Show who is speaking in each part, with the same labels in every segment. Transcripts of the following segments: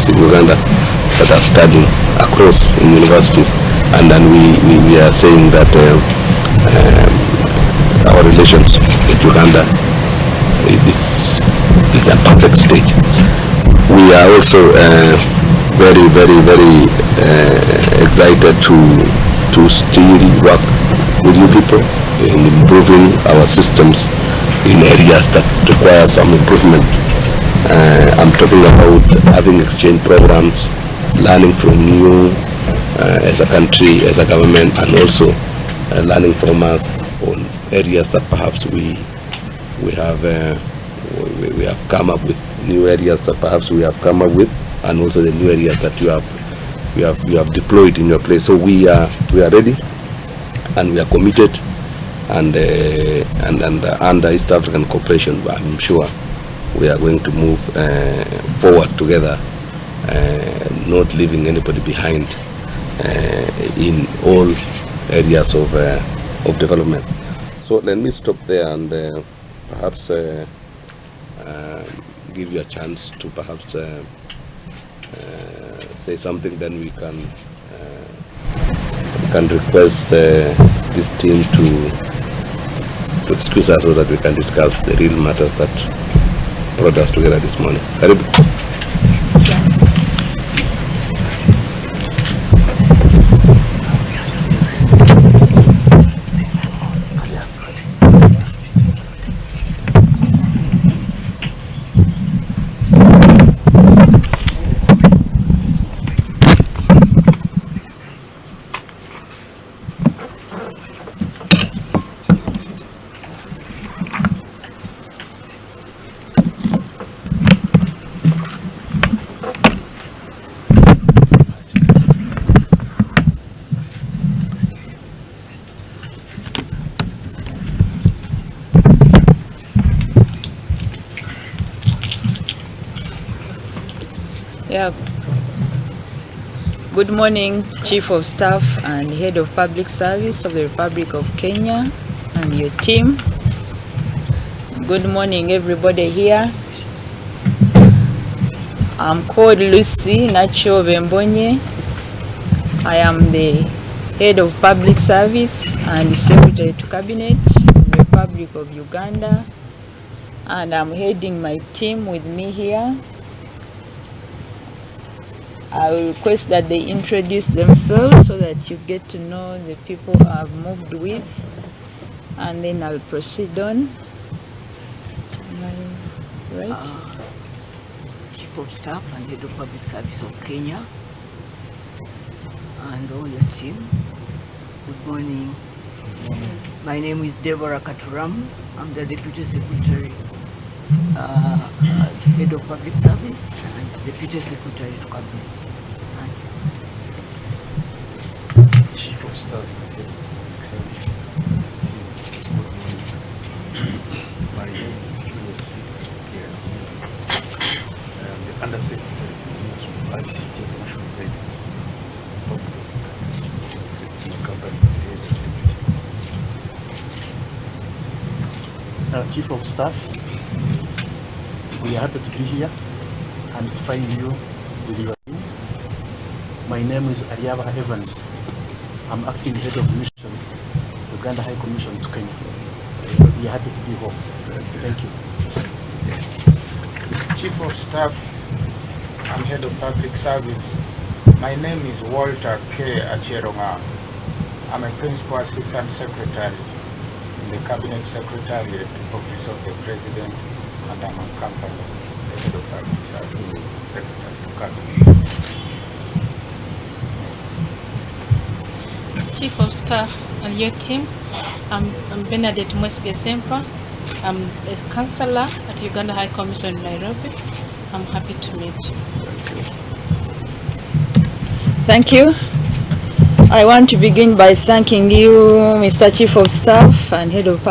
Speaker 1: students in Uganda that are studying across in universities, and then we are saying that our relations with Uganda is in a perfect stage. We are also very excited to still work with you people in improving our systems in areas that require some improvement. I'm talking about having exchange programs, learning from you as a country, as a government, and also learning from us on areas that perhaps we have come up with, new areas that perhaps we have come up with, and also the new areas that you have deployed in your place. So we are ready, and we are committed, and under East African cooperation, I'm sure we are going to move forward together, not leaving anybody behind in all areas of development. So let me stop there and perhaps give you a chance to perhaps say something. Then we can request this team to excuse us so that we can discuss the real matters that brought us together this morning. Karibu.
Speaker 2: Yeah. Good morning, Chief of Staff and Head of Public Service of the Republic of Kenya and your team. Good morning, everybody here. I'm called Lucy Nacho Vembonye. I am the Head of Public Service and Secretary to Cabinet of the Republic of Uganda, and I'm heading my team with me here. I will request that they introduce themselves so that you get to know the people I've moved with, and then I'll proceed on. Am I right?
Speaker 3: Chief of Staff and Head of Public Service of Kenya and all your team, good morning. My name is Deborah Katuram. I'm the Deputy Secretary, Head of Public Service and Deputy Secretary to Cabinet. Thank you.
Speaker 4: Chief of Staff and Head of Public Service. Good morning. My name is Felix. I am the Undersecretary of ICT and National Guidance.
Speaker 5: Chief of Staff, we are happy to be here and to find you with your team. My name is Ariaba Evans. I'm acting head of mission, Uganda High Commission to Kenya. We are happy to be home. Thank you.
Speaker 6: Chief of Staff and Head of Public Service, my name is Walter K. Acheronga. I'm a Principal Assistant Secretary in the Cabinet Secretariat Office of the President, and I'm accompanied the Head of Public Service, Secretary of Cabinet.
Speaker 7: Chief of Staff and your team, I'm Bernadette Mwesige Sempa. I'm a counselor at Uganda High Commission in Nairobi. I'm happy to meet you.
Speaker 2: Thank you. I want to begin by thanking you, Mr. Chief of Staff and Head of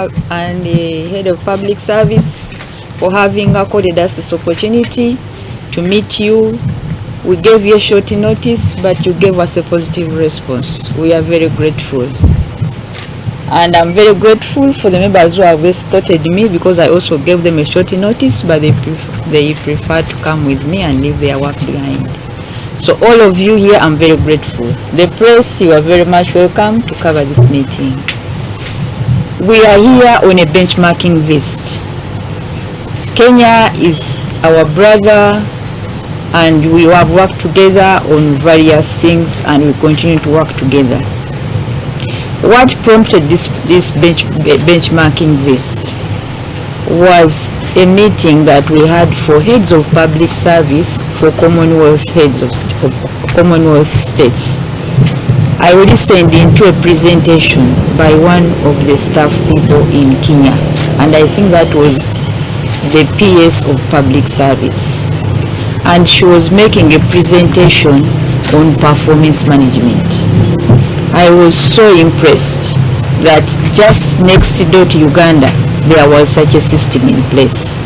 Speaker 2: Public Service, for having accorded us this opportunity to meet you. We gave you a short notice, but you gave us a positive response. We are very grateful. And I'm very grateful for the members who have escorted me, because I also gave them a short notice, but they preferred to come with me and leave their work behind. So all of you here, I'm very grateful. The press, you are very much welcome to cover this meeting. We are here on a benchmarking visit. Kenya is our brother, and we have worked together on various things, and we continue to work together. What prompted this benchmarking visit was a meeting that we had for heads of public service for Commonwealth heads of Commonwealth states. I listened into a presentation by one of the staff people in Kenya, and I think that was the PS of public service. And she was making a presentation on performance management. I was so impressed that just next door to Uganda, there was such a system in place.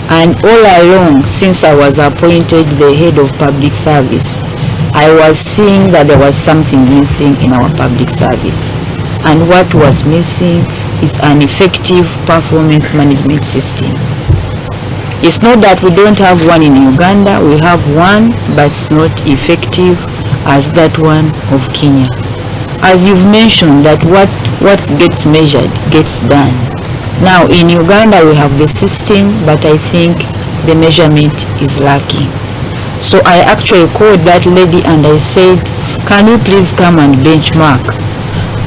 Speaker 2: And all along, since I was appointed the head of public service, I was seeing that there was something missing in our public service. And what was missing is an effective performance management system. It's not that we don't have one in Uganda, we have one, but it's not effective as that one of Kenya. As you've mentioned, that what gets measured gets done. Now in Uganda we have the system, but I think the measurement is lacking. So I actually called that lady and I said, can you please come and benchmark?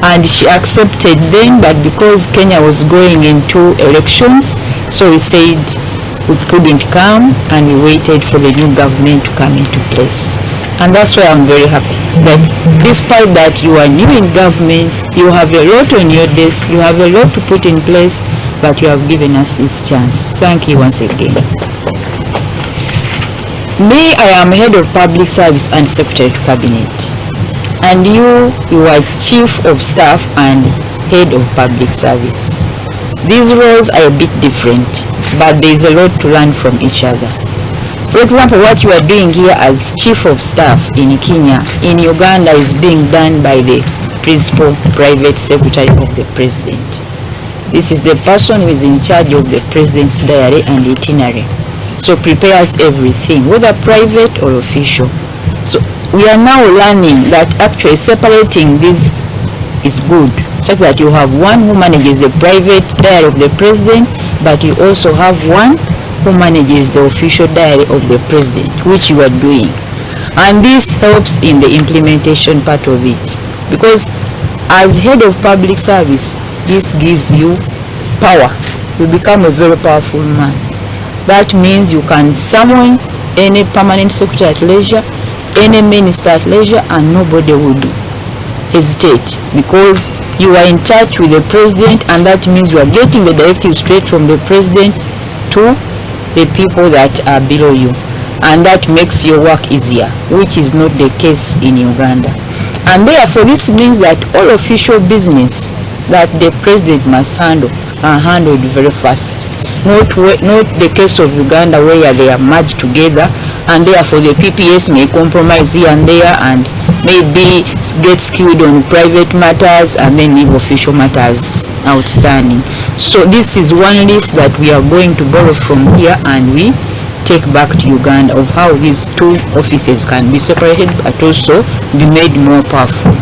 Speaker 2: And she accepted then, but because Kenya was going into elections, so we said we couldn't come, and we waited for the new government to come into place. And that's why I'm very happy that despite that you are new in government, you have a lot on your desk, you have a lot to put in place, but you have given us this chance. Thank you once again. Me, I am head of public service and secretary to cabinet. And you are chief of staff and head of public service. These roles are a bit different, but there is a lot to learn from each other. For example, what you are doing here as chief of staff in Kenya, in Uganda is being done by the principal private secretary of the president. This is the person who is in charge of the president's diary and itinerary. So prepares everything, whether private or official. So we are now learning that actually separating this is good, such that you have one who manages the private diary of the president, but you also have one who manages the official diary of the president, which you are doing. And this helps in the implementation part of it, because as head of public service, this gives you power. You become a very powerful man. That means you can summon any permanent secretary at leisure, any minister at leisure, and nobody would hesitate, because you are in touch with the president, and that means you are getting the directive straight from the president to the people that are below you, and that makes your work easier, which is not the case in Uganda. And therefore this means that all official business that the president must handle are handled very fast. Not the case of Uganda, where they are merged together, and therefore the PPS may compromise here and there and maybe get skewed on private matters and then leave official matters outstanding. So this is one leaf that we are going to borrow from here and we take back to Uganda, of how these two offices can be separated but also be made more powerful.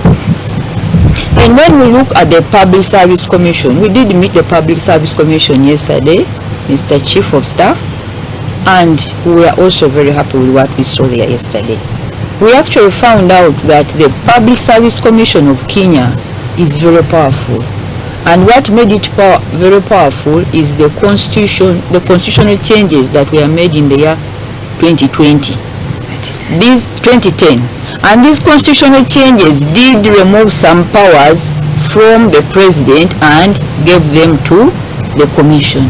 Speaker 2: And when we look at the Public Service Commission, we did meet the Public Service Commission yesterday, Mr. Chief of Staff, and we are also very happy with what we saw there yesterday. We actually found out that the Public Service Commission of Kenya is very powerful. And what made it very powerful is the constitutional changes that were made in the year 2020. These 2010. And these constitutional changes did remove some powers from the president and gave them to the commission.